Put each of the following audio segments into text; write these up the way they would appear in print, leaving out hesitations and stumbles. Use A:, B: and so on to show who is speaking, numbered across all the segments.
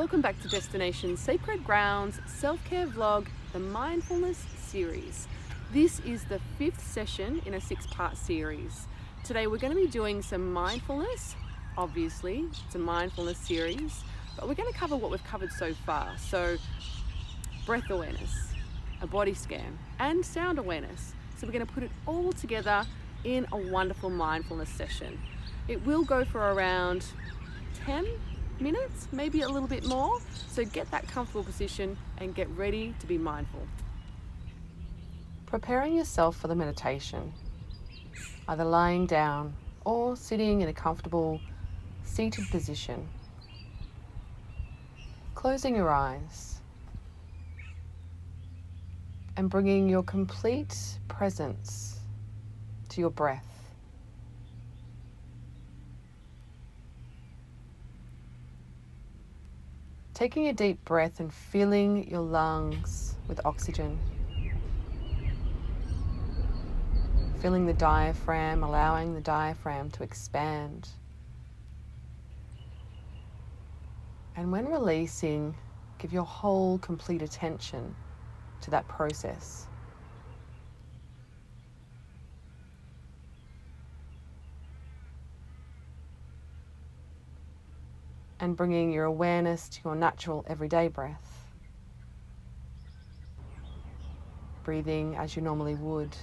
A: Welcome back to Destination Sacred Grounds Self-Care Vlog, the Mindfulness series. This is the 5th session in a 6-part series. Today we're going to be doing some mindfulness. Obviously, it's a mindfulness series, but we're going to cover what we've covered so far. So, breath awareness, a body scan, and sound awareness. So we're going to put it all together in a wonderful mindfulness session. It will go for around 10 minutes, maybe a little bit more. So get that comfortable position and get ready to be mindful. Preparing yourself for the meditation, either lying down or sitting in a comfortable seated position. Closing your eyes and bringing your complete presence to your breath. Taking a deep breath and filling your lungs with oxygen. Filling the diaphragm, allowing the diaphragm to expand. And when releasing, give your whole complete attention to that process. And bringing your awareness to your natural everyday breath. Breathing as you normally would.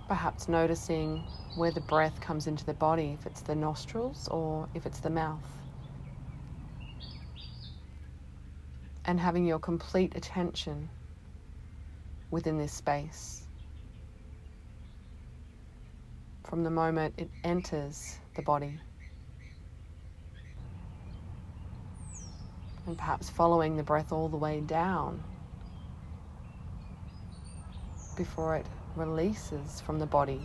A: Perhaps noticing where the breath comes into the body, if it's the nostrils or if it's the mouth. And having your complete attention within this space. From the moment it enters the body. And perhaps following the breath all the way down before it releases from the body.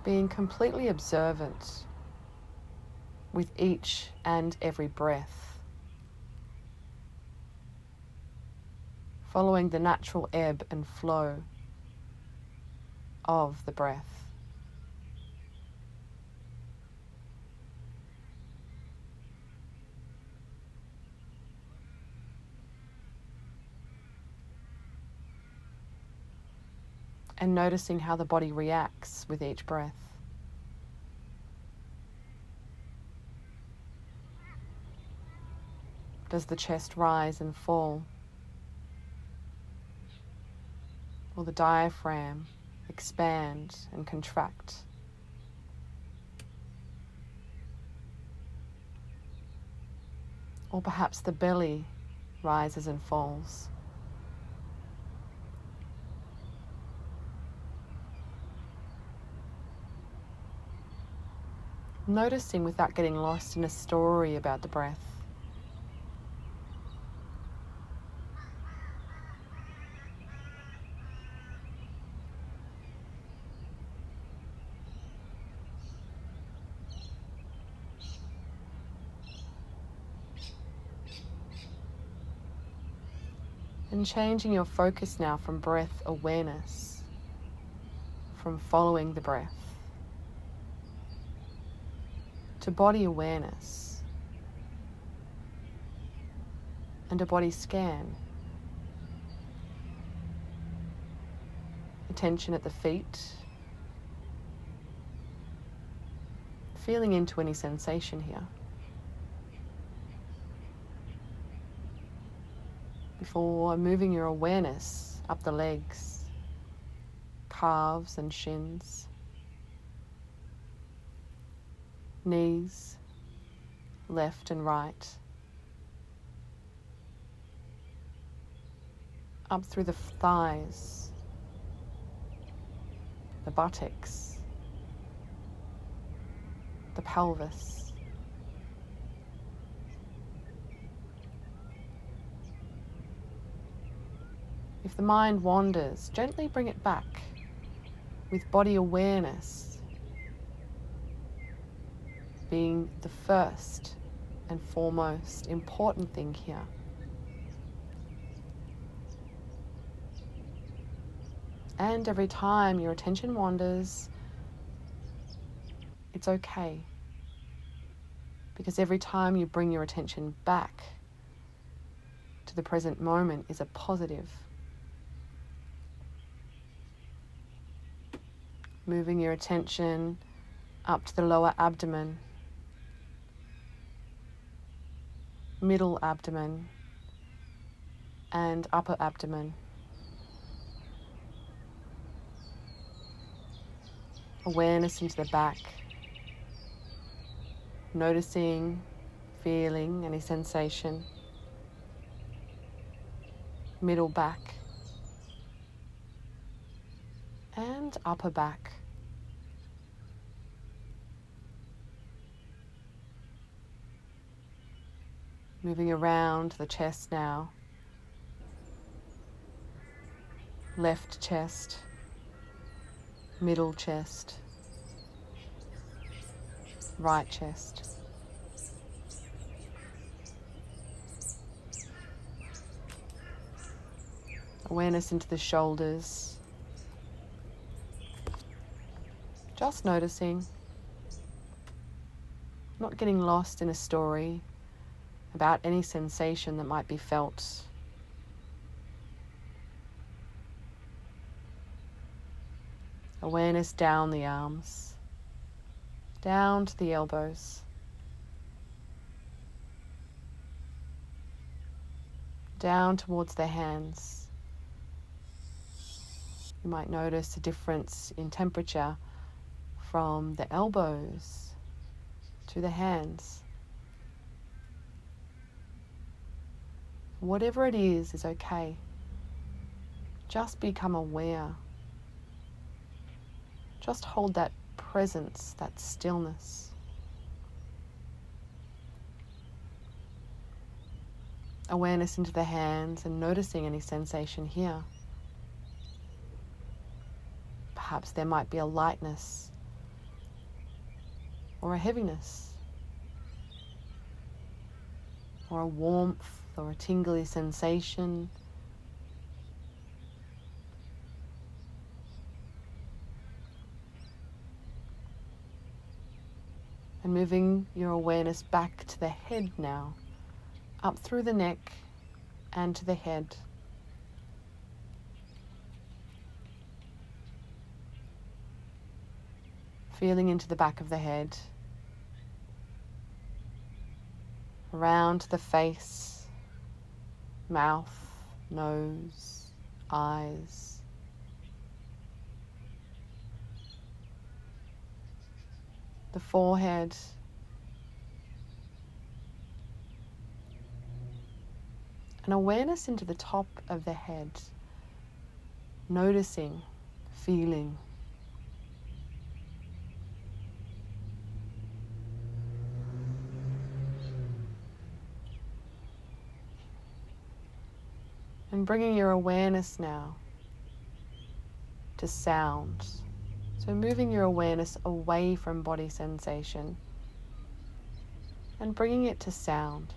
A: Being completely observant with each and every breath, following the natural ebb and flow of the breath. And noticing how the body reacts with each breath. Does the chest rise and fall? Will the diaphragm expand and contract? Or perhaps the belly rises and falls. Noticing without getting lost in a story about the breath. And changing your focus now from breath awareness, from following the breath, to body awareness and a body scan. Attention at the feet, feeling into any sensation here. Before moving your awareness up the legs, calves and shins, knees, left and right, up through the thighs, the buttocks, the pelvis, if the mind wanders, gently bring it back with body awareness being the first and foremost important thing here. And every time your attention wanders, it's okay. Because every time you bring your attention back to the present moment is a positive. Moving your attention up to the lower abdomen, middle abdomen, and upper abdomen. Awareness into the back, noticing, feeling any sensation. Middle back and upper back. Moving around the chest now. Left chest, middle chest, right chest. Awareness into the shoulders. Just noticing, not getting lost in a story about any sensation that might be felt. Awareness down the arms, down to the elbows, down towards the hands. You might notice a difference in temperature from the elbows to the hands. Whatever it is okay. Just become aware. Just hold that presence, that stillness. Awareness into the hands and noticing any sensation here. Perhaps there might be a lightness or a heaviness or a warmth or a tingly sensation. And moving your awareness back to the head now, up through the neck and to the head. Feeling into the back of the head, around the face, mouth, nose, eyes. The forehead, and awareness into the top of the head, noticing, feeling. And bringing your awareness now to sound. So moving your awareness away from body sensation and bringing it to sound.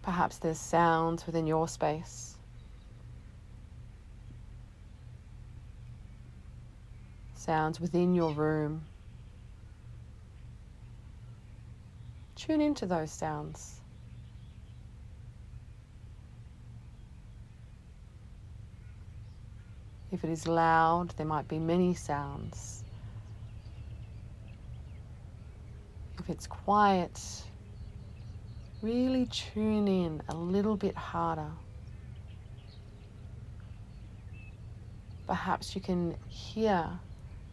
A: Perhaps there's sounds within your space. Sounds within your room. Tune into those sounds. If it is loud, there might be many sounds. If it's quiet, really tune in a little bit harder. Perhaps you can hear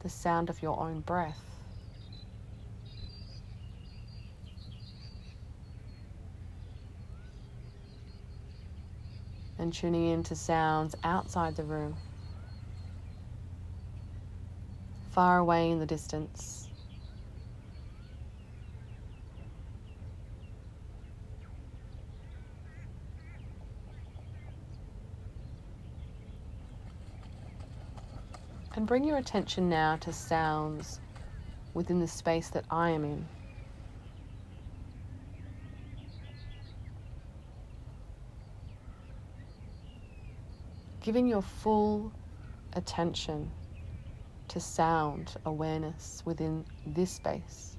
A: the sound of your own breath. And tuning into sounds outside the room, far away in the distance. And bring your attention now to sounds within the space that I am in. Giving your full attention to sound awareness within this space.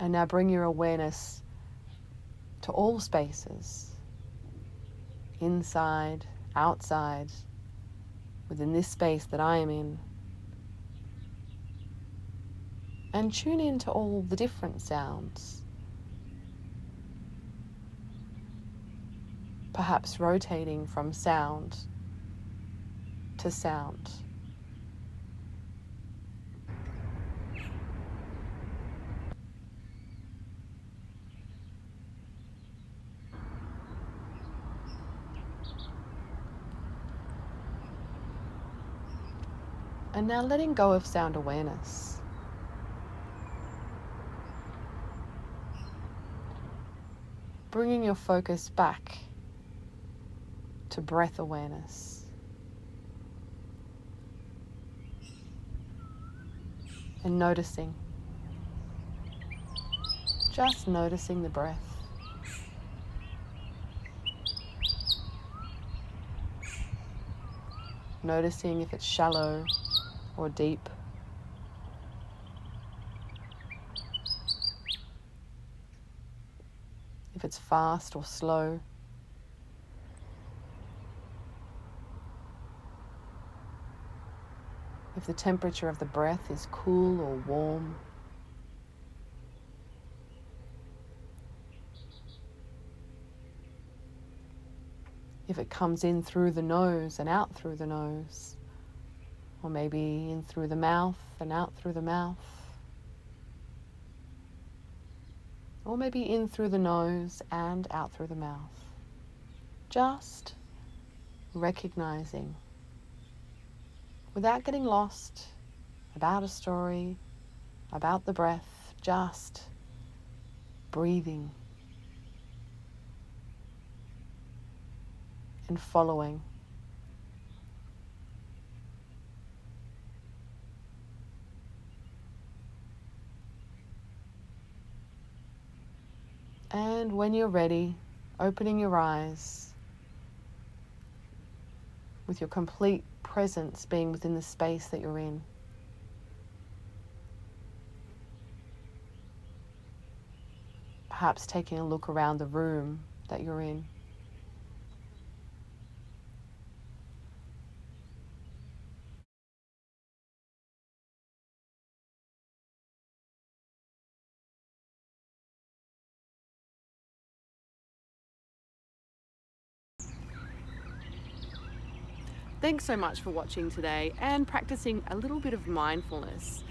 A: And now bring your awareness to all spaces, inside, outside, within this space that I am in. And tune in to all the different sounds. Perhaps rotating from sound to sound. And now letting go of sound awareness. Bringing your focus back to breath awareness. And noticing. Just noticing the breath. Noticing if it's shallow or deep. If it's fast or slow. If the temperature of the breath is cool or warm. If it comes in through the nose and out through the nose. Or maybe in through the mouth and out through the mouth. Or maybe in through the nose and out through the mouth. Just recognizing, without getting lost about a story, about the breath, just breathing and following. And when you're ready, opening your eyes with your complete presence being within the space that you're in. Perhaps taking a look around the room that you're in. Thanks so much for watching today and practicing a little bit of mindfulness.